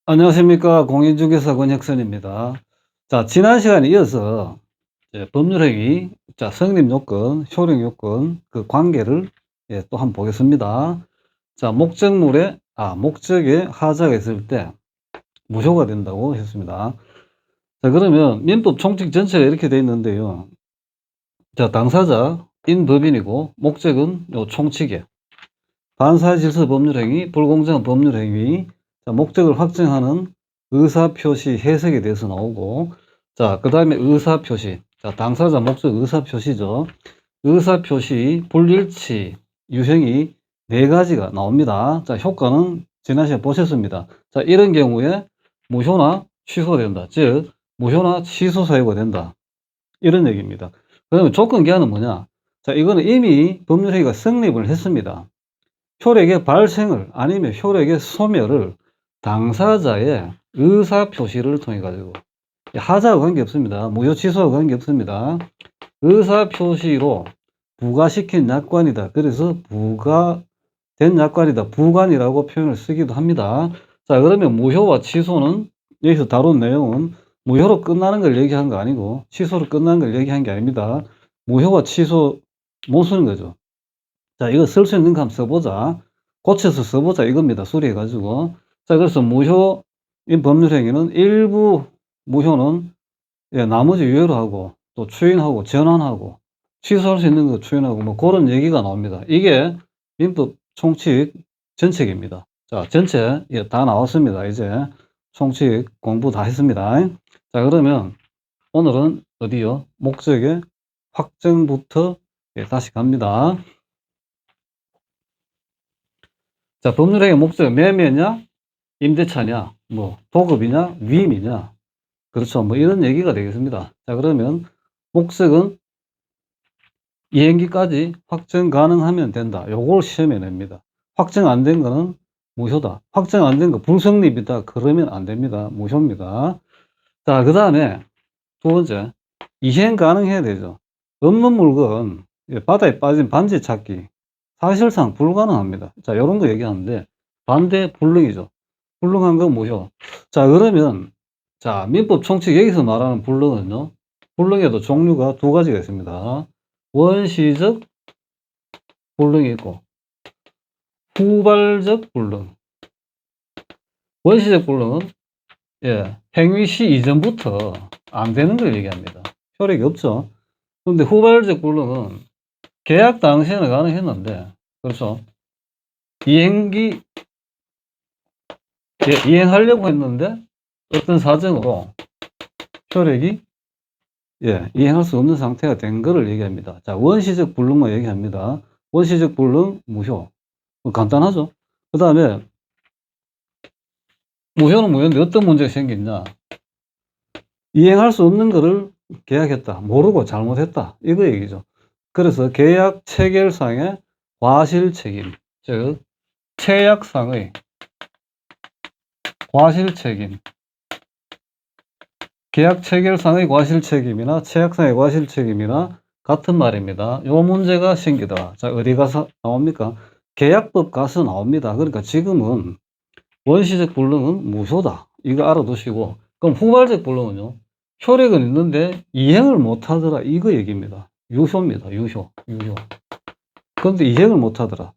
안녕하십니까. 공인중개사 권혁선입니다. 자, 지난 시간에 이어서 법률행위, 자, 성립요건, 효력요건, 그 관계를 또 한번 보겠습니다. 자, 목적에 하자가 있을 때 무효가 된다고 했습니다. 자, 그러면 민법 총칙 전체가 이렇게 되어 있는데요. 자, 당사자인 법인이고, 목적은 요 총칙에 반사질서 법률행위, 불공정한 법률행위, 자, 목적을 확정하는 의사표시 해석에 대해서 나오고, 자, 그 다음에 의사표시. 자, 당사자 목적 의사표시죠. 의사표시, 불일치, 유형이 네 가지가 나옵니다. 자, 효과는 지난 시간에 보셨습니다. 자, 이런 경우에 무효나 취소된다. 즉, 무효나 취소 사유가 된다. 이런 얘기입니다. 그러면 조건 기한은 뭐냐? 자, 이거는 이미 법률행위가 성립을 했습니다. 효력의 발생을 아니면 효력의 소멸을 당사자의 의사표시를 통해 가지고, 하자와 관계없습니다. 무효 취소와 관계없습니다. 의사표시로 부과시킨 약관이다. 그래서 부과된 약관이다. 부관이라고 표현을 쓰기도 합니다. 자, 그러면 무효와 취소는 여기서 다룬 내용은 무효로 끝나는 걸 얘기한 거 아니고 취소로 끝나는 걸 얘기한 게 아닙니다. 무효와 취소 못 쓰는 거죠. 자, 이거 쓸 수 있는 거 한번 써보자. 고쳐서 써보자 이겁니다. 수리해가지고. 자, 그래서 무효인 법률행위는 일부 무효는 나머지 유예로 하고 또 추인하고 전환하고 취소할 수 있는 거 추인하고 뭐 그런 얘기가 나옵니다. 이게 민법 총칙 전책입니다. 자, 전체 다 나왔습니다. 이제 총칙 공부 다 했습니다. 자, 그러면 오늘은 어디요? 목적의 확정부터 다시 갑니다. 자, 법률행위 목적은 매매냐, 임대차냐, 뭐 도급이냐, 위임이냐, 그렇죠. 뭐 이런 얘기가 되겠습니다. 자, 그러면 목적은 이행기까지 확정 가능하면 된다. 요걸 시험에 냅니다. 확정 안 된 거는 무효다. 확정 안 된 거 불성립이다. 그러면 안 됩니다. 무효입니다. 자, 그 다음에 두 번째, 이행 가능해야 되죠. 없는 물건, 바다에 빠진 반지 찾기. 사실상 불가능합니다. 자, 요런 거 얘기하는데, 반대 불능이죠. 불능한 건 무효. 자, 그러면, 자, 민법 총칙 여기서 말하는 불능은요, 불능에도 종류가 두 가지가 있습니다. 원시적 불능이 있고, 후발적 불능. 원시적 불능은, 행위 시 이전부터 안 되는 걸 얘기합니다. 효력이 없죠. 그런데 후발적 불능은 계약 당시에는 가능했는데, 그렇죠. 이행하려고 했는데, 어떤 사정으로 효력이, 이행할 수 없는 상태가 된 거를 얘기합니다. 자, 원시적 불능만 얘기합니다. 원시적 불능, 무효. 간단하죠. 그 다음에, 무효는 무효인데 어떤 문제가 생겼냐. 이행할 수 없는 거를 계약했다. 모르고 잘못했다. 이거 얘기죠. 그래서 계약 체결상의 과실 책임, 즉 체약상의 과실 책임, 계약 체결상의 과실 책임이나 체약상의 과실 책임이나 같은 말입니다. 요 문제가 생기더라. 자, 어디 가서 나옵니까? 계약법 가서 나옵니다. 그러니까 지금은 원시적 불능은 무효다. 이거 알아두시고, 그럼 후발적 불능은요? 효력은 있는데 이행을 못하더라. 이거 얘기입니다. 유효입니다. 유효. 그런데 이행을 못하더라.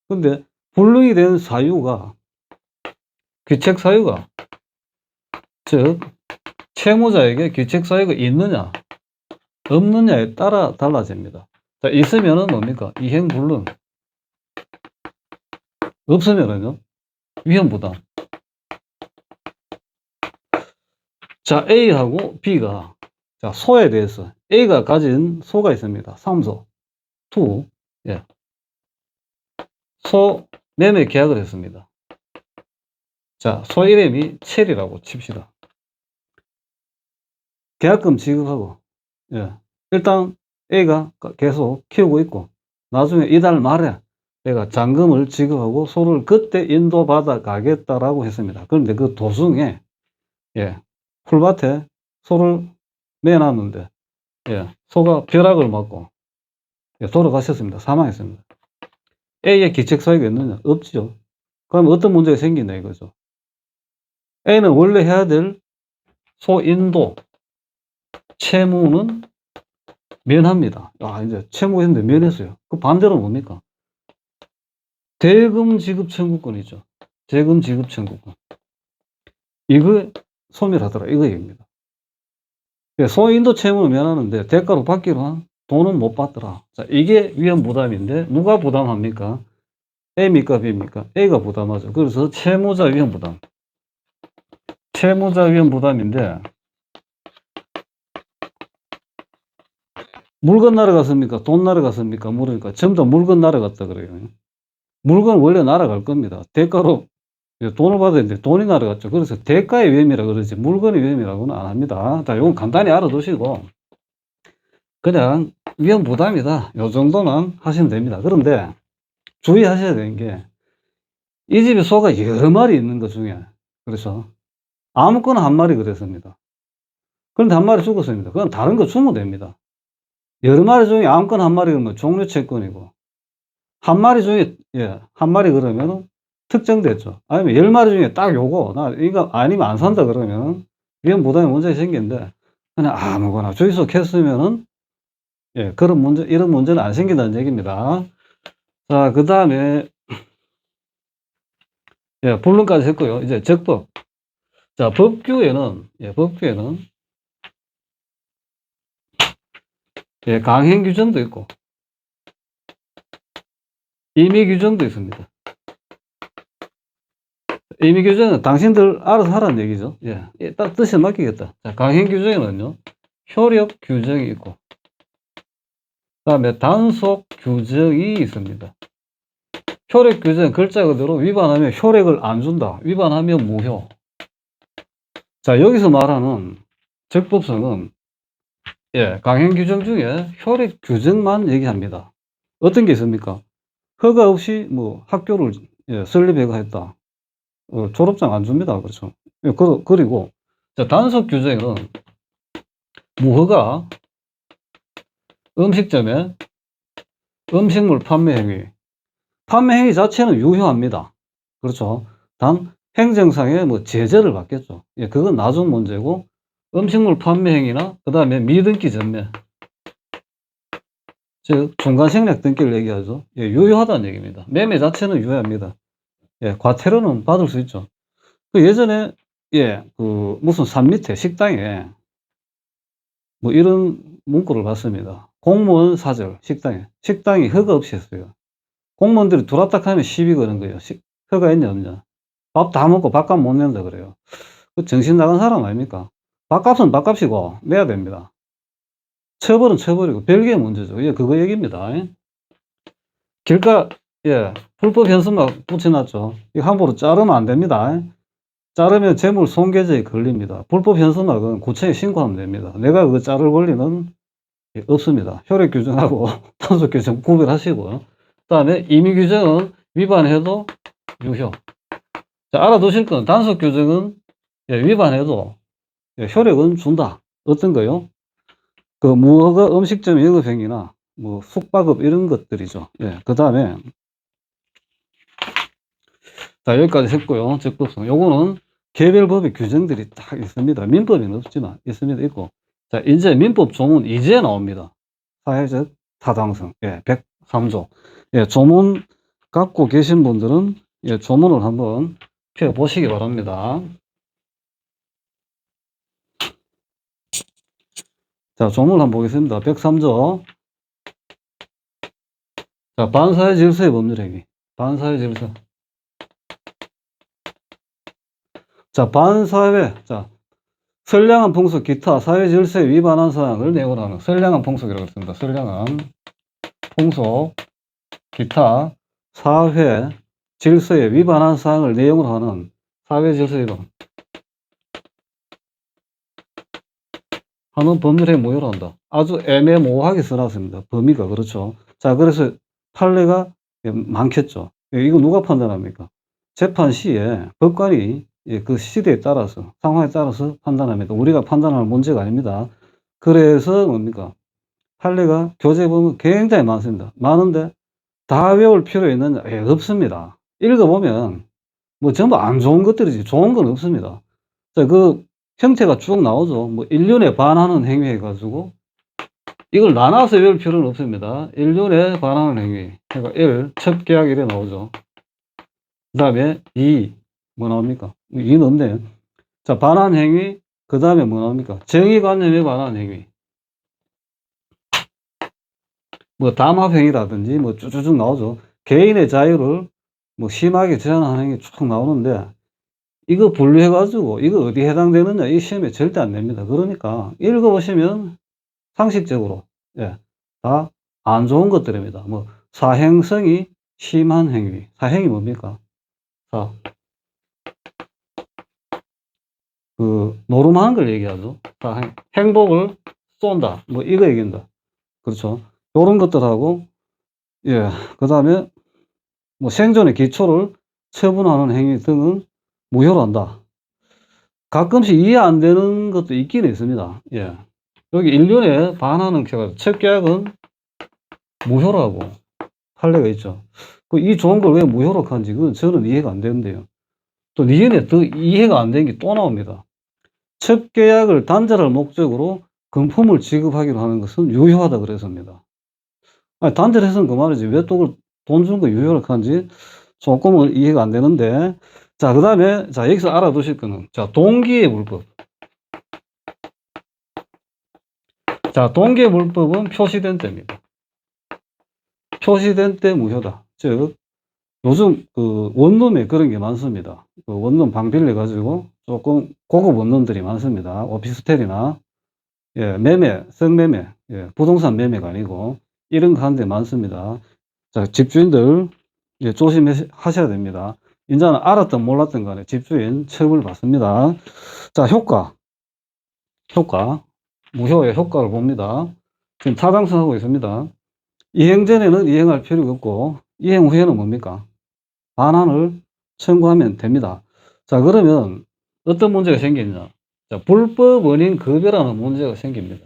근데 불능이 된 사유가, 귀책 사유가, 즉 채무자에게 귀책 사유가 있느냐 없느냐에 따라 달라집니다. 자, 있으면은 뭡니까? 이행 불능. 없으면은요? 위험 부담. 자, A하고 B가, 자, 소에 대해서 A가 가진 소가 있습니다. 삼소, 투, 소 매매 계약을 했습니다. 자, 소 이름이 체리라고 칩시다. 계약금 지급하고, 일단 A가 계속 키우고 있고, 나중에 이달 말에 내가 잔금을 지급하고 소를 그때 인도받아 가겠다라고 했습니다. 그런데 그 도중에, 풀밭에 소를 매놨는데, 소가 벼락을 맞고, 돌아가셨습니다. 사망했습니다. A의 기책 사유가 있느냐? 없죠. 그럼 어떤 문제가 생기냐 이거죠. A는 원래 해야 될 소인도 채무는 면합니다. 이제 채무했는데 면했어요. 그 반대로 뭡니까? 대금 지급 청구권이죠. 대금 지급 청구권. 이거 소멸하더라. 이거 얘기입니다. 소인도 채무는 면하는데 대가로 받기로 한 돈은 못 받더라. 자, 이게 위험 부담인데 누가 부담합니까? A입니까? B입니까? A가 부담하죠. 그래서 채무자 위험 부담. 채무자 위험 부담인데 물건 날아갔습니까? 돈 날아갔습니까? 물으니까 전부 다 물건 날아갔다 그래요. 물건 원래 날아갈 겁니다. 대가로 돈을 받아야 되는데 돈이 날아갔죠. 그래서 대가의 위험이라 그러지 물건의 위험이라고는 안 합니다. 자, 이건 간단히 알아두시고 그냥 위험 부담이다. 요 정도만 하시면 됩니다. 그런데 주의하셔야 되는 게 이 집에 소가 여러 마리 있는 것 중에 그래서 아무거나 한 마리 그랬습니다. 그런데 한 마리 죽었습니다. 그건 다른 거 주면 됩니다. 여러 마리 중에 아무거나 한 마리 그러면 종료 채권이고 한 마리 중에 한 마리 그러면 특정됐죠. 아니면 10마리 중에 딱 요거 나 이거 아니면 안 산다 그러면 위험 부담이 문제가 생기는데 그냥 아무거나 주의소 했으면은 그런 문제 이런 문제는 안 생긴다는 얘기입니다. 자, 그다음에 본론까지 했고요. 이제 적법. 자, 법규에는 강행 규정도 있고 임의 규정도 있습니다. 임의 규정은 당신들 알아서 하라는 얘기죠. 딱 뜻에 맡기겠다. 자, 강행 규정에는요, 효력 규정이 있고, 그 다음에 단속 규정이 있습니다. 효력 규정 글자 그대로 위반하면 효력을 안 준다. 위반하면 무효. 자, 여기서 말하는 적법성은 강행 규정 중에 효력 규정만 얘기합니다. 어떤 게 있습니까? 허가 없이 뭐 학교를 설립해가 했다. 졸업장 안 줍니다. 그렇죠. 그리고 자, 단속 규정은 무허가 음식점에 음식물 판매 행위. 판매 행위 자체는 유효합니다. 그렇죠. 단 행정상의 뭐 제재를 받겠죠. 그건 나중 문제고 음식물 판매 행위나 그 다음에 미등기 전매 즉 중간 생략 등기를 얘기하죠. 유효하다는 얘기입니다. 매매 자체는 유효합니다. 과태료는 받을 수 있죠. 그 예전에 그 무슨 산 밑에 식당에 뭐 이런 문구를 봤습니다. 공무원 사절 식당이 허가 없이 했어요. 공무원들이 들어왔다 하면 시비 거는 거예요. 허가 있냐 없냐. 밥 다 먹고 밥값 못 낸다 그래요. 그 정신 나간 사람 아닙니까? 밥값은 밥값이고 내야 됩니다. 처벌은 처벌이고 별개의 문제죠. 그거 얘기입니다. 길가 불법 현수막 붙여놨죠. 이거 함부로 자르면 안 됩니다. 자르면 재물 손괴죄에 걸립니다. 불법 현수막은 구청에 신고하면 됩니다. 내가 그거 자를 권리는 없습니다. 효력 규정하고 단속 규정 구별하시고요. 그 다음에 임의 규정은 위반해도 유효. 자, 알아두실 건 단속 규정은 위반해도 효력은 준다. 어떤 거요? 그 무허가 음식점 영업행위나 뭐 숙박업 이런 것들이죠. 그 다음에 자, 여기까지 했고요. 적법성. 요거는 개별 법의 규정들이 딱 있습니다. 민법에는 없지만 있습니다. 있고. 자, 이제 민법 조문 이제 나옵니다. 사회적 타당성. 103조. 조문 갖고 계신 분들은 조문을 한번 펴 보시기 바랍니다. 자, 조문을 한번 보겠습니다. 103조. 자, 반사회 질서의 법률 행위. 반사회 질서. 자, 반사회. 자, 선량한 풍속 기타 사회 질서에 위반한 사항을 내용으로 하는 선량한 풍속이라고 했습니다. 선량한 풍속 기타 사회 질서에 위반한 사항을 내용으로 하는 사회 질서 위반 하는 법률에 모여라 한다. 아주 애매모호하게 써놨습니다. 범위가 그렇죠. 자, 그래서 판례가 많겠죠. 이거 누가 판단합니까? 재판 시에 법관이 그 시대에 따라서 상황에 따라서 판단합니다. 우리가 판단할 문제가 아닙니다. 그래서 뭡니까? 판례가 교재보면 굉장히 많습니다. 많은데 다 외울 필요 있느냐? 없습니다. 읽어보면 뭐 전부 안 좋은 것들이지 좋은 건 없습니다. 자, 그 형태가 쭉 나오죠. 뭐 1년에 반하는 행위 해가지고 이걸 나눠서 외울 필요는 없습니다. 1년에 반하는 행위. 그러니까 1, 첫 계약 이래 나오죠. 그 다음에 2, 뭐 나옵니까? 2는 없네요. 자, 반하는 행위. 그 다음에 뭐 나옵니까? 정의관념에 반하는 행위. 뭐 담합행위라든지 뭐 쭉쭉 나오죠. 개인의 자유를 뭐 심하게 제한하는 행위 쭉 나오는데 이거 분류해가지고 이거 어디에 해당되느냐 이 시험에 절대 안 냅니다. 그러니까 읽어보시면 상식적으로 예, 다 안 좋은 것들입니다. 뭐 사행성이 심한 행위. 사행이 뭡니까? 자, 그 노름하는 걸 얘기하죠. 사행. 행복을 쏜다. 뭐 이거 얘기한다. 그렇죠. 요런 것들하고 예, 그 다음에 뭐 생존의 기초를 처분하는 행위 등은 무효로 한다. 가끔씩 이해 안 되는 것도 있긴 있습니다. 예. 여기 1년에 반하는 첫 계약은 무효라고 판례가 있죠. 이 좋은 걸 왜 무효로 하는지 그건 저는 이해가 안 되는데요. 또 니은에 더 이해가 안 되는 게 또 나옵니다. 첫 계약을 단절할 목적으로 금품을 지급하기로 하는 것은 유효하다 그랬습니다. 아니, 단절해서는 그 말이지. 왜 또 돈 준 거 유효를 하는지 조금은 이해가 안 되는데. 자, 그 다음에, 자, 여기서 알아두실 거는, 자, 동기의 물법. 자, 동기의 물법은 표시된 때입니다. 표시된 때 무효다. 즉, 요즘 그 원룸에 그런 게 많습니다. 그 원룸 방 빌려가지고 조금 고급 원룸들이 많습니다. 오피스텔이나, 예, 매매, 성매매, 예, 부동산 매매가 아니고, 이런 거 하는 데 많습니다. 자, 집주인들, 예, 조심하셔야 됩니다. 인자는 알았든 몰랐든 간에 집주인 처벌 받습니다. 자, 효과. 무효의 효과를 봅니다. 지금 타당성하고 있습니다. 이행 전에는 이행할 필요가 없고, 이행 후에는 뭡니까? 반환을 청구하면 됩니다. 자, 그러면 어떤 문제가 생기느냐? 자, 불법 원인 급여라는 문제가 생깁니다.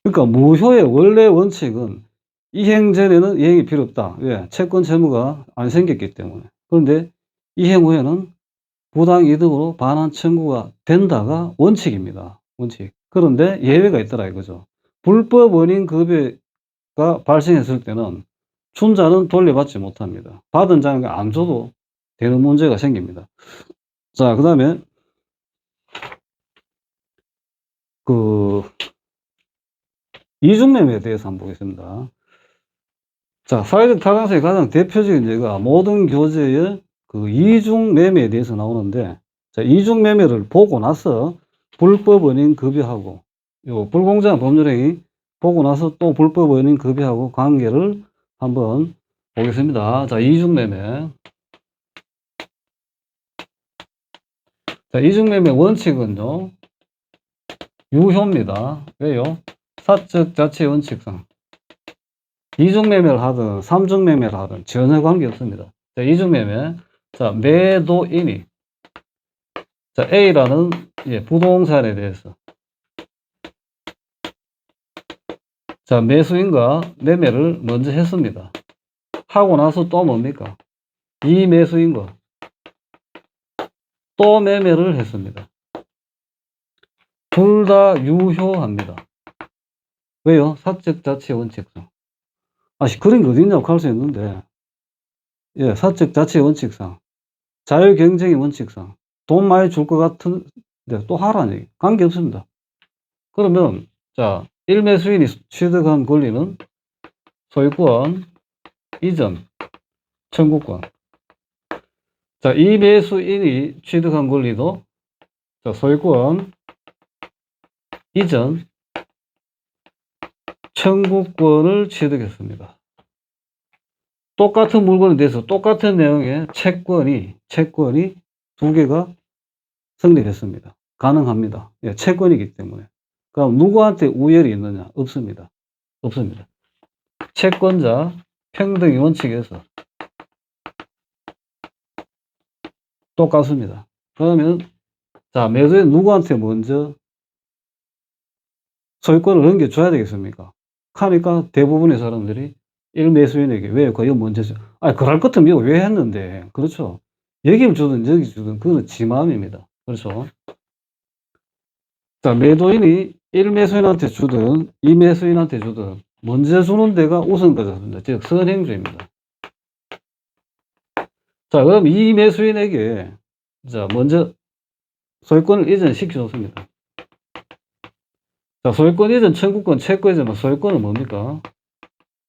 그러니까 무효의 원래 원칙은 이행 전에는 이행이 필요 없다. 왜? 채권 채무가 안 생겼기 때문에. 그런데 이행 후에는 부당 이득으로 반환 청구가 된다가 원칙입니다. 원칙. 그런데 예외가 있더라 이거죠. 불법 원인 급여가 발생했을 때는 준 자는 돌려받지 못합니다. 받은 자는 안 줘도 되는 문제가 생깁니다. 자, 그 다음에 그 이중매매에 대해서 한번 보겠습니다. 자, 사회적 타당성의 가장 대표적인 예가 모든 교재의 그 이중매매에 대해서 나오는데, 자, 이중매매를 보고 나서 불법 원인 급여하고, 요 불공정한 법률행위 보고 나서 또 불법 원인 급여하고 관계를 한번 보겠습니다. 자, 이중매매. 자, 이중매매 원칙은요, 유효입니다. 왜요? 사적 자체 원칙상. 이중매매를 하든 삼중매매를 하든 전혀 관계없습니다. 자, 이중매매. 자, 매도인이 자, A라는 예, 부동산에 대해서 자, 매수인과 매매를 먼저 했습니다. 하고 나서 또 뭡니까? 이 매수인과 또 매매를 했습니다. 둘 다 유효합니다. 왜요? 사적 자체 원칙상. 그런 게 어딨냐고 할 수 있는데, 예, 사적 자체 원칙상, 자유 경쟁의 원칙상, 돈 많이 줄 것 같은데 또 하라는 얘기. 관계 없습니다. 그러면, 자, 1매수인이 취득한 권리는 소유권, 이전, 청구권. 자, 2매수인이 취득한 권리도 자, 소유권, 이전, 청구권을 취득했습니다. 똑같은 물건에 대해서 똑같은 내용의 채권이 두 개가 성립했습니다. 가능합니다. 예, 채권이기 때문에. 그럼 누구한테 우열이 있느냐? 없습니다. 없습니다. 채권자 평등의 원칙에서 똑같습니다. 그러면 자, 매도인 누구한테 먼저 소유권을 넘겨줘야 되겠습니까? 하니까 대부분의 사람들이 1매수인에게 왜 그거 먼저 줘? 그럴 것 같으면 이거 왜 했는데. 그렇죠. 여기 주든 여기 주든 그거는 지 마음입니다. 그렇죠. 자, 매도인이 1매수인한테 주든 2매수인한테 주든 먼저 주는 데가 우선거래입니다. 즉 선행주입니다. 자, 그럼 2매수인에게 자 먼저 소유권을 이전시켜 줬습니다. 자, 소유권 이전 청구권, 채권이지만 소유권은 뭡니까?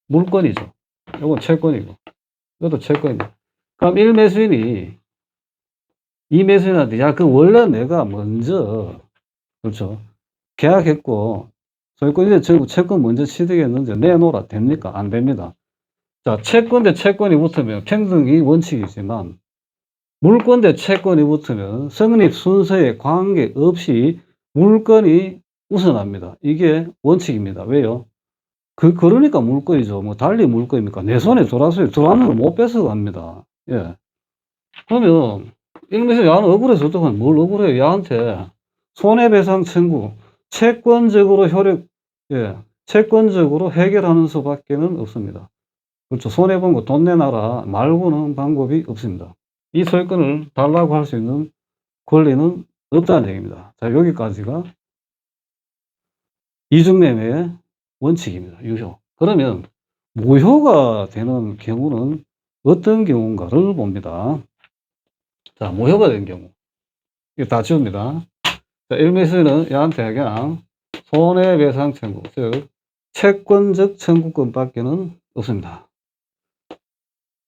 물권이죠. 이건 채권이고 이것도 채권입니다. 그럼 1매수인이 2매수인한테 야, 그 원래 내가 먼저 그렇죠. 계약했고 소유권 이전 청구 채권 먼저 취득했는데 내놓으라 됩니까? 안 됩니다. 자, 채권 대 채권이 붙으면 평등이 원칙이지만 물권 대 채권이 붙으면 성립 순서에 관계없이 물건이 우선합니다. 이게 원칙입니다. 왜요? 그러니까 물건이죠. 뭐 달리 물건입니까? 내 손에 들어왔어요. 들어왔는 걸 못 뺏어갑니다. 예. 그러면 일면에서 야는 억울해서 어떡하냐? 뭘 억울해? 야한테 손해배상 청구, 채권적으로 채권적으로 해결하는 수밖에는 없습니다. 그렇죠. 손해본 거 돈 내놔라 말고는 방법이 없습니다. 이 소유권을 달라고 할 수 있는 권리는 없다는 얘기입니다. 자, 여기까지가 이중매매의 원칙입니다. 유효. 그러면 무효가 되는 경우는 어떤 경우인가를 봅니다. 자, 무효가 된 경우. 이거 다 지웁니다. 자, 1매수인은 얘한테 그냥 손해배상 청구, 즉 채권적 청구권밖에는 없습니다.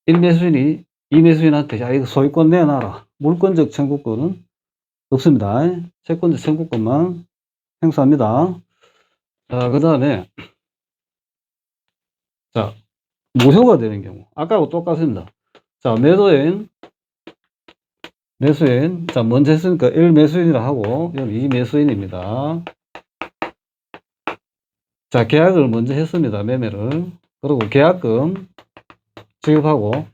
1매수인이 2매수인한테 야, 이거 소유권 내놔라. 물권적 청구권은 없습니다. 채권적 청구권만 행사합니다. 자, 그 다음에 자, 무효가 되는 경우. 아까하고 똑같습니다. 자, 매수인. 자, 먼저 했으니까 1매수인이라 하고, 이건 2매수인입니다. 자, 계약을 먼저 했습니다. 매매를. 그리고 계약금 지급하고,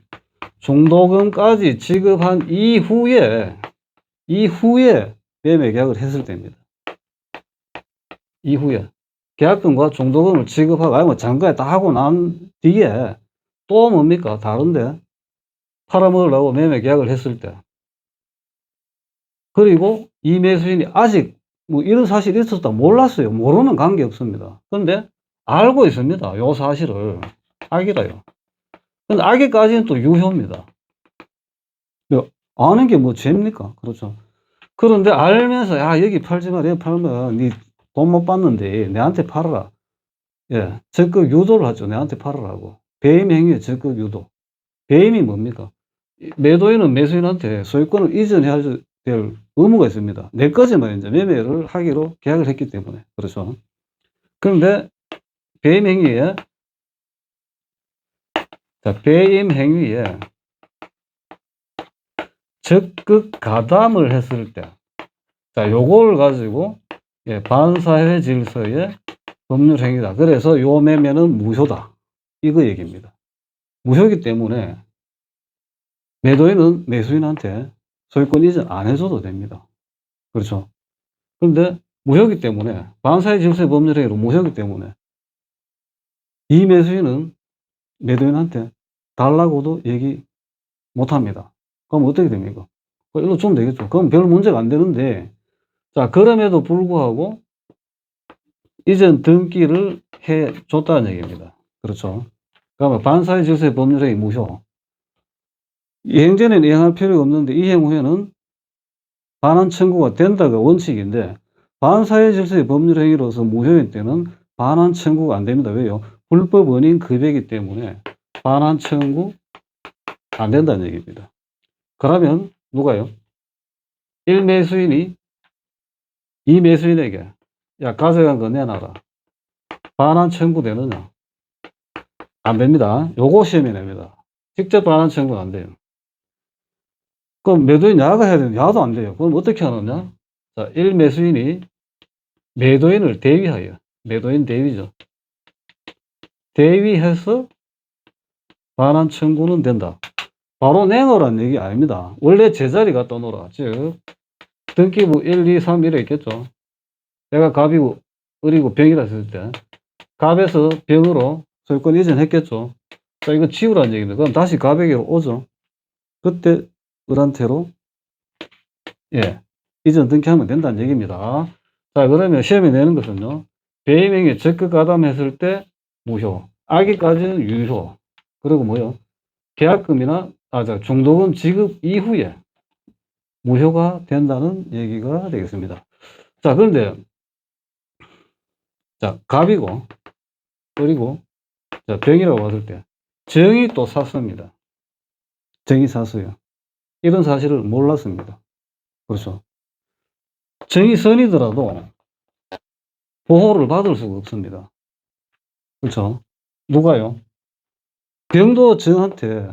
중도금까지 지급한 이후에 매매 계약을 했을 때입니다. 이후에. 계약금과 중도금을 지급하고, 아니, 뭐, 잠깐 다 하고 난 뒤에 또 뭡니까? 다른데? 팔아먹으려고 매매 계약을 했을 때. 그리고 이 매수인이 아직 뭐 이런 사실이 있었다 몰랐어요. 모르는 관계 없습니다. 근데 알고 있습니다. 요 사실을. 악이라요. 근데 악이까지는 또 유효입니다. 아는 게 뭐 죄입니까? 그렇죠. 그런데 알면서 야, 여기 팔지 마. 여기 팔면 니 돈 못 받는데 내한테 팔아라. 예, 적극 유도를 하죠. 내한테 팔으라고. 배임 행위의 적극 유도. 배임이 뭡니까? 매도인은 매수인한테 소유권을 이전해야 될 의무가 있습니다. 내 거지만 이제 매매를 하기로 계약을 했기 때문에. 그렇죠. 그런데 배임 행위에, 자, 배임 행위에 적극 가담을 했을 때, 자, 요걸 가지고, 예, 반사회 질서의 법률 행위다. 그래서 요 매매는 무효다. 이거 얘기입니다. 무효이기 때문에 매도인은 매수인한테 소유권 이전 안 해줘도 됩니다. 그렇죠. 그런데 무효이기 때문에, 반사회 질서의 법률 행위로 무효이기 때문에 이 매수인은 매도인한테 달라고도 얘기 못합니다. 그럼 어떻게 됩니까? 일로 주면 되겠죠. 그럼 별 문제가 안 되는데, 자, 그럼에도 불구하고 이전 등기를 해 줬다는 얘기입니다. 그렇죠. 그러면 반사회 질서의 법률 행위 무효. 이행전에는 이행할 필요가 없는데 이행 후에는 반환 청구가 된다가 원칙인데, 반사회 질서의 법률 행위로서 무효인 때는 반환 청구가 안 됩니다. 왜요? 불법 원인 급여이기 때문에 반환 청구 안 된다는 얘기입니다. 그러면 누가요? 1매수인이 2매수인에게 야, 가져간 거 내놔라. 반환 청구되느냐? 안 됩니다. 요거 시험에 냅니다. 직접 반환 청구는 안 돼요. 그럼 매도인 야가 해야 되는데 야도 안 돼요. 그럼 어떻게 하느냐? 자, 1매수인이 매도인을 대위하여, 매도인 대위죠. 대위해서 반환 청구는 된다. 바로 내놓으라는 얘기 아닙니다. 원래 제자리 갖다 놓으라. 즉, 등기부 1, 2, 3 이래 있겠죠. 내가 갑이고, 을이고, 병이라 했을 때, 갑에서 병으로 소유권 이전했겠죠. 자, 이거 지우라는 얘기입니다. 그럼 다시 갑에게로 오죠. 그때 을한테로 예, 이전 등기하면 된다는 얘기입니다. 자, 그러면 시험에 내는 것은요. 배임행위 적극 가담했을 때 무효, 악의까지는 유효, 그리고 뭐요? 계약금이나 중도금 지급 이후에 무효가 된다는 얘기가 되겠습니다. 자, 그런데 자, 갑이고 을이고 자, 병이라고 봤을 때 정이 또 사수입니다. 정이 사수요. 이런 사실을 몰랐습니다. 그렇죠. 정이 선이더라도 보호를 받을 수가 없습니다. 그렇죠. 누가요? 병도 정한테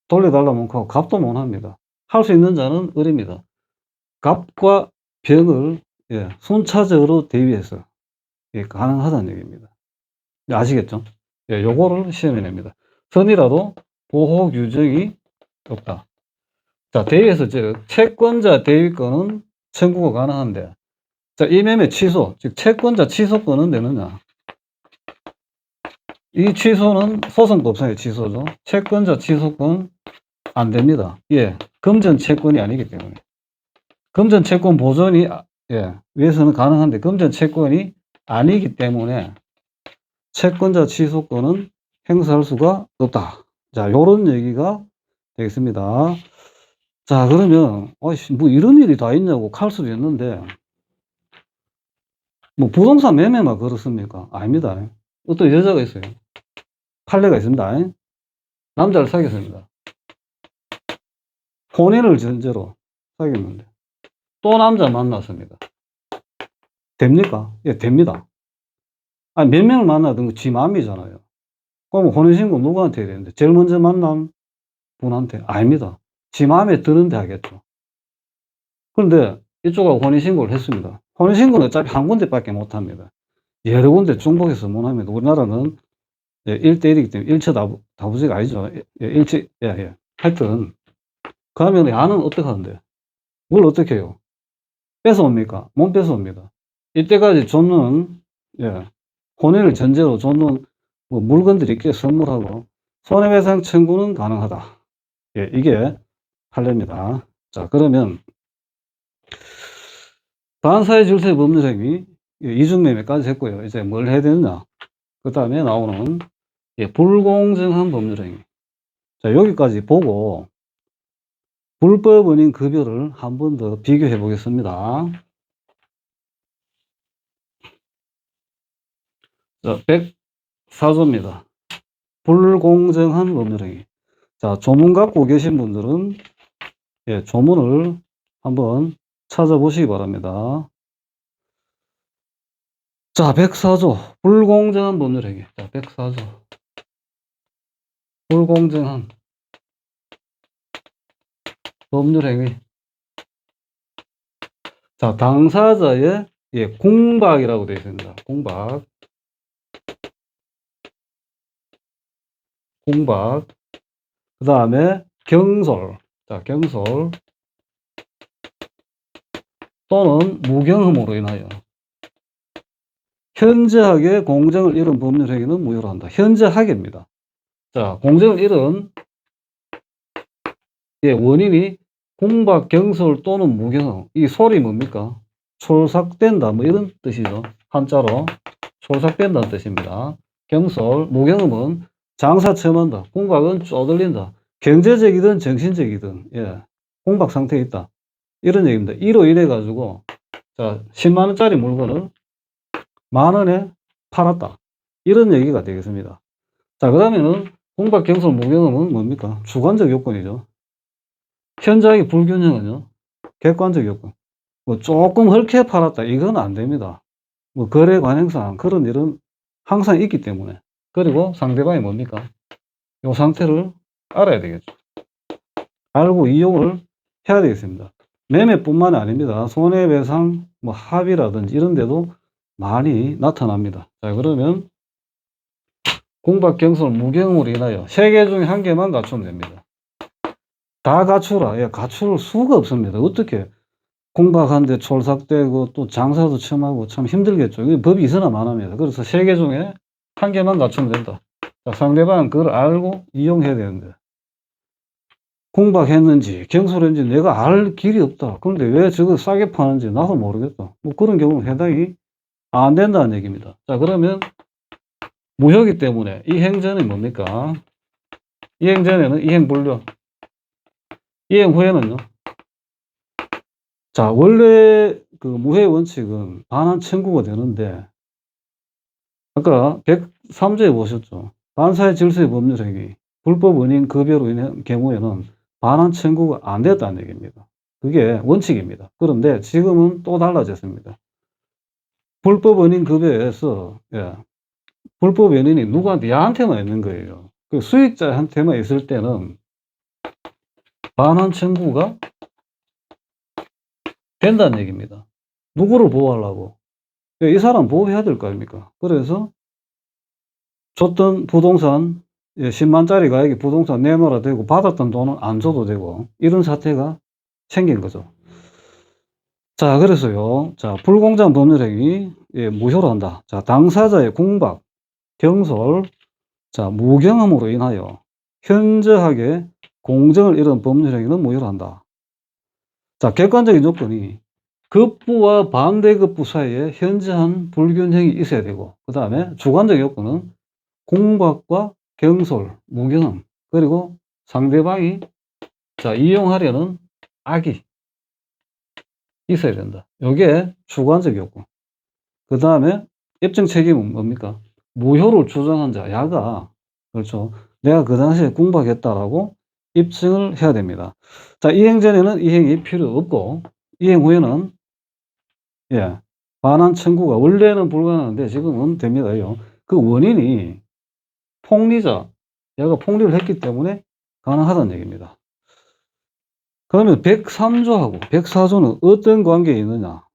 돌려달라면 하고 갑도 못합니다. 할 수 있는 자는 을입니다. 갑과 병을 순차적으로 대비해서 가능하다는 얘기입니다. 아시겠죠? 요거를 시험에 냅니다. 선이라도 보호 규정이 없다. 자, 대위에서 즉 채권자 대위권은 청구가 가능한데, 자, 이 매매 취소, 즉 채권자 취소권은 되느냐? 이 취소는 소송 법상의 취소죠. 채권자 취소권 안 됩니다. 금전 채권이 아니기 때문에. 금전 채권 보존이 위해서는 가능한데 금전 채권이 아니기 때문에 채권자 취소권은 행사할 수가 없다. 자, 요런 얘기가 되겠습니다. 자, 그러면 뭐 이런 일이 다 있냐고 할 수도 있는데, 뭐 부동산 매매만 그렇습니까? 아닙니다. 어떤 여자가 있어요. 판례가 있습니다. 남자를 사귀었습니다. 혼인을 전제로 사귀었는데 또 남자 만났습니다. 됩니까? 됩니다. 아니, 몇 명을 만나든 지 마음이잖아요. 그럼 혼인신고 누구한테 해야 되는데? 제일 먼저 만난 분한테? 아닙니다. 지 마음에 드는데 하겠죠. 그런데 이쪽하고 혼인신고를 했습니다. 혼인신고는 어차피 한 군데밖에 못 합니다. 여러 군데 중복해서 못 합니다. 우리나라는 1대1이기 때문에 일처 다부지가 아니죠. 하여튼, 그러면 야는 어떻게 하는데? 뭘 어떻게 해요? 뺏어옵니까? 못 뺏어옵니다. 이때까지 줬는, 혼인을 전제로 줬는 뭐 물건들이 있게 선물하고 손해배상 청구는 가능하다. 이게 판례입니다. 자, 그러면 반사회 질서의 법률행위 이중매매까지 했고요. 이제 뭘 해야 되느냐? 그 다음에 나오는 불공정한 법률행위. 자, 여기까지 보고 불법은인 급여를 한 번 더 비교해 보겠습니다. 자, 104조입니다. 불공정한 법률행위. 자, 조문 갖고 계신 분들은 조문을 한번 찾아보시기 바랍니다. 자, 104조 불공정한 법률행위. 자, 104조 불공정한 법률행위. 자, 당사자의 공박이라고 되어 있습니다. 공박. 그 다음에 경솔. 자, 경솔 또는 무경험으로 인하여 현저하게 공정을 잃은 법률행위는 무효로 한다. 현저하게입니다. 자, 공정을 잃은 원인이 공박, 경솔 또는 무경험. 이 솔이 뭡니까? 촐삭된다. 뭐 이런 뜻이죠. 한자로 촐삭된다는 뜻입니다. 경솔, 무경험은 장사 처음한다. 공박은 쪼들린다. 경제적이든 정신적이든 공박 상태에 있다. 이런 얘기입니다. 이로 인해 가지고 자, 10만 원짜리 물건을 만 원에 팔았다. 이런 얘기가 되겠습니다. 자, 그러면은 공박, 경솔, 무경험은 뭡니까? 주관적 요건이죠. 현저하게 불균형은요, 객관적 요건. 뭐 조금 헐게 팔았다. 이건 안 됩니다. 뭐 거래 관행상 그런 일은 항상 있기 때문에. 그리고 상대방이 뭡니까? 이 상태를 알아야 되겠죠. 알고 이용을 해야 되겠습니다. 매매뿐만 아닙니다. 손해배상, 뭐 합의라든지 이런 데도 많이 나타납니다. 자, 그러면 공박, 경솔, 무경험으로 인하여 3개 중에 1개만 갖추면 됩니다. 다 갖추라. 갖출 수가 없습니다. 어떻게 공박하는데 촐삭되고 또 장사도 처음 하고 참 힘들겠죠. 법이 있으나 마나입니다. 그래서 3개 중에 1개만 갖추면 된다. 자, 상대방은 그걸 알고 이용해야 되는데 공박했는지 경솔했는지 내가 알 길이 없다. 그런데 왜 저거 싸게 파는지 나도 모르겠다. 뭐 그런 경우는 해당이 안 된다는 얘기입니다. 자, 그러면 무효이기 때문에 이 행전이 뭡니까? 이 행전에는 이행 불려, 이행 후에는요. 자, 원래 그 무효의 원칙은 반환 청구가 되는데 아까 103조에 보셨죠? 반사의 질서의 법률 행위, 불법 원인 급여로 인한 경우에는 반환 청구가 안 됐다는 얘기입니다. 그게 원칙입니다. 그런데 지금은 또 달라졌습니다. 불법 원인 급여에서 불법 원인이 누구한테 얘한테만 있는 거예요. 그 수익자한테만 있을 때는 반환 청구가 된다는 얘기입니다. 누구를 보호하려고? 이 사람 보호해야 될 거 아닙니까? 그래서 줬던 부동산 10만짜리 가액의 부동산 내놓으라 되고 받았던 돈은 안 줘도 되고 이런 사태가 생긴 거죠. 자, 그래서요. 자, 불공정 법률행위 무효로 한다. 자, 당사자의 공박, 경솔, 자, 무경험으로 인하여 현저하게 공정을 잃은 법률행위는 무효로 한다. 자, 객관적인 조건이 급부와 반대급부 사이에 현저한 불균형이 있어야 되고, 그 다음에 주관적 요건은 공박과 경솔, 무경험, 그리고 상대방이 자, 이용하려는 악이 있어야 된다. 이게 주관적 요건. 그 다음에 입증 책임은 뭡니까? 무효를 주장한 자, 야가, 그렇죠. 내가 그 당시에 공박했다라고 입증을 해야 됩니다. 자, 이행 전에는 이행이 필요 없고, 이행 후에는, 반환 청구가 원래는 불가능한데 지금은 됩니다요. 그 원인이 폭리자, 얘가 폭리를 했기 때문에 가능하다는 얘기입니다. 그러면 103조하고 104조는 어떤 관계에 있느냐?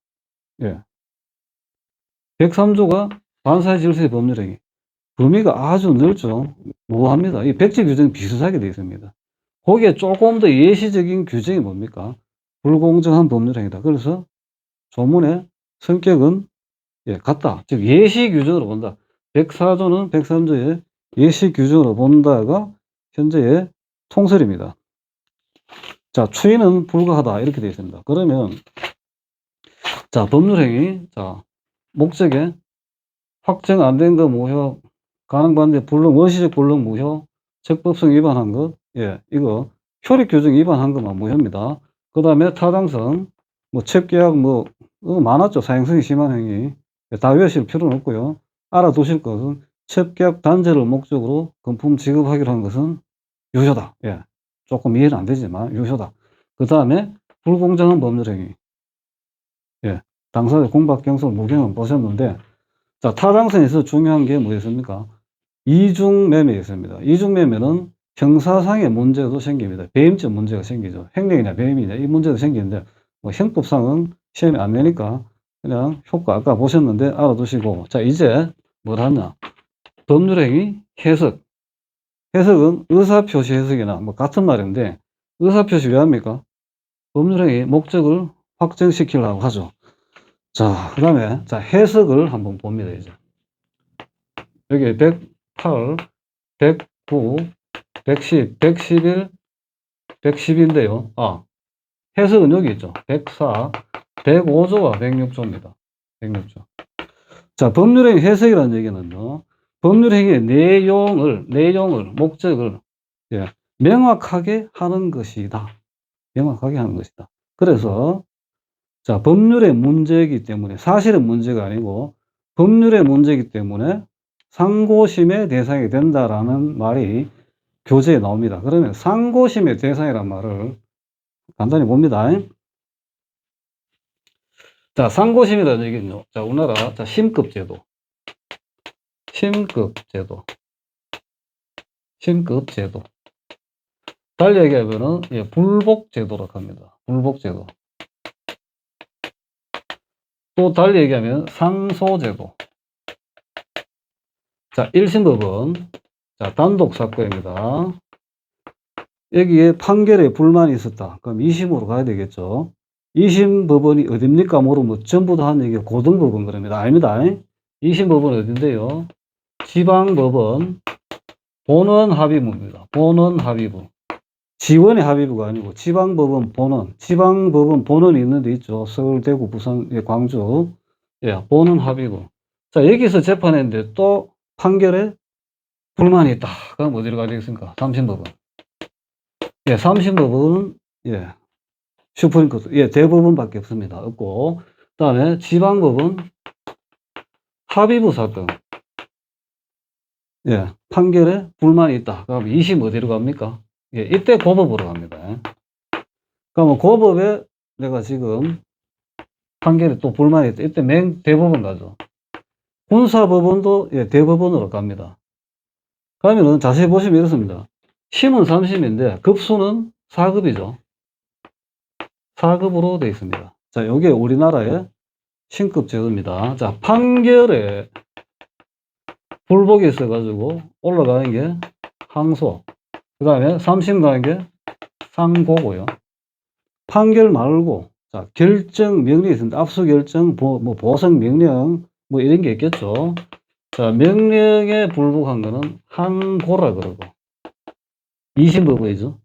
103조가 반사의 질서의 법률행위. 범위가 아주 넓죠. 모호합니다. 이 백지 규정이 비슷하게 되어 있습니다. 거기에 조금 더 예시적인 규정이 뭡니까? 불공정한 법률행위다. 그래서 조문의 성격은 같다. 즉 예시 규정으로 본다. 104조는 103조의 예시 규정으로 본다가 현재의 통설입니다. 자, 추인은 불가하다 이렇게 되어 있습니다. 그러면 자, 법률행위, 자, 목적에 확정 안 된 거 무효, 가능반대 불능, 원시적 불능 무효, 적법성 위반한 것, 이거 효력 규정 위반한 것만 무효입니다. 그 다음에 타당성, 뭐 첩계약 많았죠. 사행성이 심한 행위. 다 외우실 필요는 없고요. 알아두실 것은 첩계약 단절을 목적으로 금품 지급하기로 한 것은 유효다. 조금 이해는 안 되지만 유효다. 그 다음에 불공정한 법률행위. 당사자 공박, 경솔, 무경험 보셨는데, 자, 타당성에서 중요한 게 뭐였습니까? 이중매매였습니다. 이중매매는 형사상의 문제도 생깁니다. 배임죄 문제가 생기죠. 횡령이냐 배임이냐 이 문제도 생기는데 뭐 형법상은 시험에 안 내니까 그냥 효과 아까 보셨는데 알아두시고, 자, 이제 뭘 하냐? 법률행위 해석. 해석은 의사표시 해석이나 뭐 같은 말인데 의사표시 왜 합니까? 법률행위 목적을 확정시키려고 하죠. 자, 그 다음에 자, 해석을 한번 봅니다. 이제 여기 108, 109, 110, 111, 110인데요. 해석은 여기 있죠. 104, 105조와 106조입니다. 106조. 자, 법률행위 해석이라는 얘기는요. 법률행위의 내용을, 목적을 명확하게 하는 것이다. 명확하게 하는 것이다. 그래서 자, 법률의 문제이기 때문에 사실은 문제가 아니고 법률의 문제이기 때문에 상고심의 대상이 된다라는 말이 교재에 나옵니다. 그러면 상고심의 대상이란 말을 간단히 봅니다. 자, 상고심이라는 얘기는요. 자, 우리나라 자, 심급제도. 달리 얘기하면은 불복제도라고 합니다. 불복제도. 또 달리 얘기하면 상소제도. 자, 1심 법은 자, 단독 사건입니다. 여기에 판결에 불만이 있었다. 그럼 2심으로 가야 되겠죠. 2심 법원이 어딥니까? 모르면 전부 다 한 얘기가 고등법원 그럽니다. 아닙니다. 2심 법원은 어딘데요? 지방법원 본원합의부입니다. 본원합의부. 지원의 합의부가 아니고 지방법원 본원, 지방법원 본원이 있는 데 있죠. 서울, 대구, 부산, 예, 광주. 예, 본원 합의부. 자, 여기서 재판했는데 또 판결에 불만이 있다. 그럼 어디로 가야 되겠습니까? 3심법원. 예, 3심법원은, 예, 슈프림코트, 예, 대법원밖에 없습니다. 없고. 그 다음에 지방법원 합의부 사건. 예, 판결에 불만이 있다. 그럼 2심 어디로 갑니까? 예, 이때 고법으로 갑니다. 그러면 고법에 내가 지금 판결에 또 불만이 있다. 이때 대법원 가죠. 군사법원도, 예, 대법원으로 갑니다. 그러면은 자세히 보시면 이렇습니다. 심은 3심인데 급수는 4급이죠. 4급으로 되어 있습니다. 자, 요게 우리나라의 신급 제도입니다. 자, 판결에 불복이 있어가지고 올라가는 게 항소. 그 다음에 3심 가는 게 상고고요. 판결 말고, 자, 결정 명령이 있습니다. 압수 결정, 보상 명령, 뭐 이런 게 있겠죠. 자, 명령에 불복한 거는 항고라 그러고. 2심법원이죠.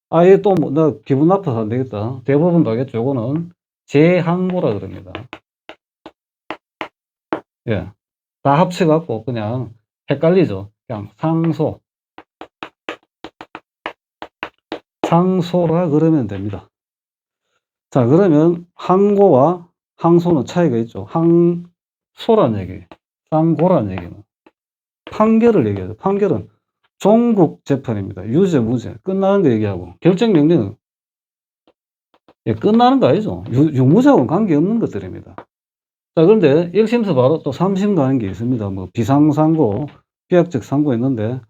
아예 또, 나 기분 나빠서 안 되겠다. 대법원 가겠죠. 요거는 재항고라 그럽니다. 예. 다 합쳐갖고 그냥 헷갈리죠. 그냥 상소. 상소라 그러면 됩니다. 자, 그러면 항고와 항소는 차이가 있죠. 항소란 얘기, 상고란 얘기는 판결을 얘기하죠. 판결은 종국 재판입니다. 유죄, 무죄. 끝나는 거 얘기하고. 결정명령은, 예, 끝나는 거 아니죠. 유무죄하고는 관계없는 것들입니다. 자, 그런데 1심에서 바로 또 3심 가는 게 있습니다. 뭐, 비상상고, 비약적 상고 있는데,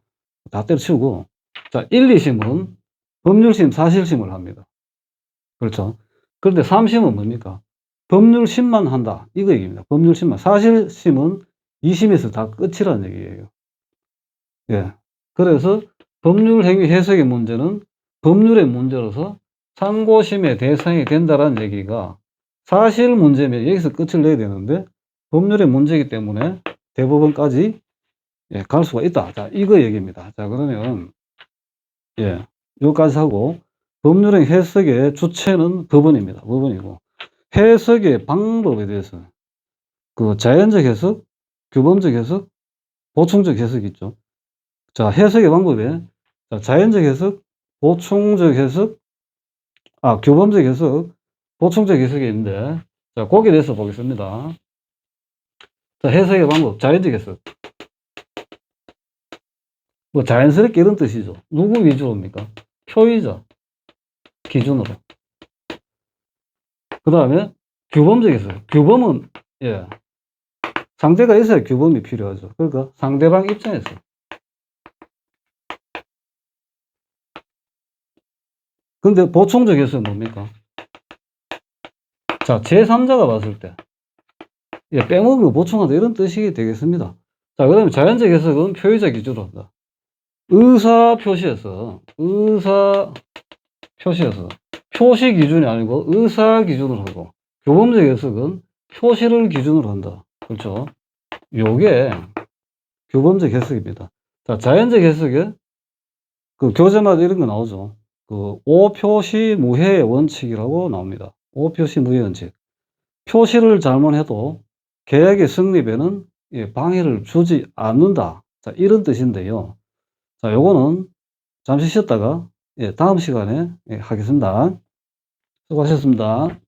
다 때려치우고. 자, 1, 2심은 법률심, 사실심을 합니다. 그렇죠. 그런데 3심은 뭡니까? 법률심만 한다. 이거 얘기입니다. 법률심만. 사실심은 2심에서 다 끝이라는 얘기예요. 예. 그래서 법률행위 해석의 문제는 법률의 문제로서 상고심의 대상이 된다라는 얘기가 사실 문제면 여기서 끝을 내야 되는데 법률의 문제이기 때문에 대법원까지, 예, 갈 수가 있다. 자, 이거 얘기입니다. 자, 그러면, 예, 여기까지 하고 법률의 해석의 주체는 법원입니다. 법원이고 해석의 방법에 대해서 그 자연적 해석, 규범적 해석, 보충적 해석이 있죠. 자, 해석의 방법에 자연적 해석, 보충적 해석, 규범적 해석, 보충적 해석이 있는데, 자, 거기에 대해서 보겠습니다. 자, 해석의 방법, 자연적 해석. 뭐, 자연스럽게 이런 뜻이죠. 누구 위주로입니까? 표의자 기준으로. 그 다음에 규범적 해석. 규범은, 예, 상대가 있어야 규범이 필요하죠. 그러니까 상대방 입장에서. 근데 보충적 해석은 뭡니까? 자, 제3자가 봤을 때, 예, 빼먹은 거 보충한다 이런 뜻이 되겠습니다. 자, 그러면 자연적 해석은 표의자 기준으로 한다. 의사 표시에서 표시 기준이 아니고 의사 기준으로 하고, 교범적 해석은 표시를 기준으로 한다. 그렇죠? 요게 교범적 해석입니다. 자, 자연적 해석에 그 교재마다 이런 거 나오죠. 그 오표시 무해의 원칙이라고 나옵니다. 오표시 무해 원칙. 표시를 잘못해도 계약의 성립에는, 예, 방해를 주지 않는다. 자, 이런 뜻인데요. 자, 요거는 잠시 쉬었다가, 예, 다음 시간에, 예, 하겠습니다. 수고하셨습니다.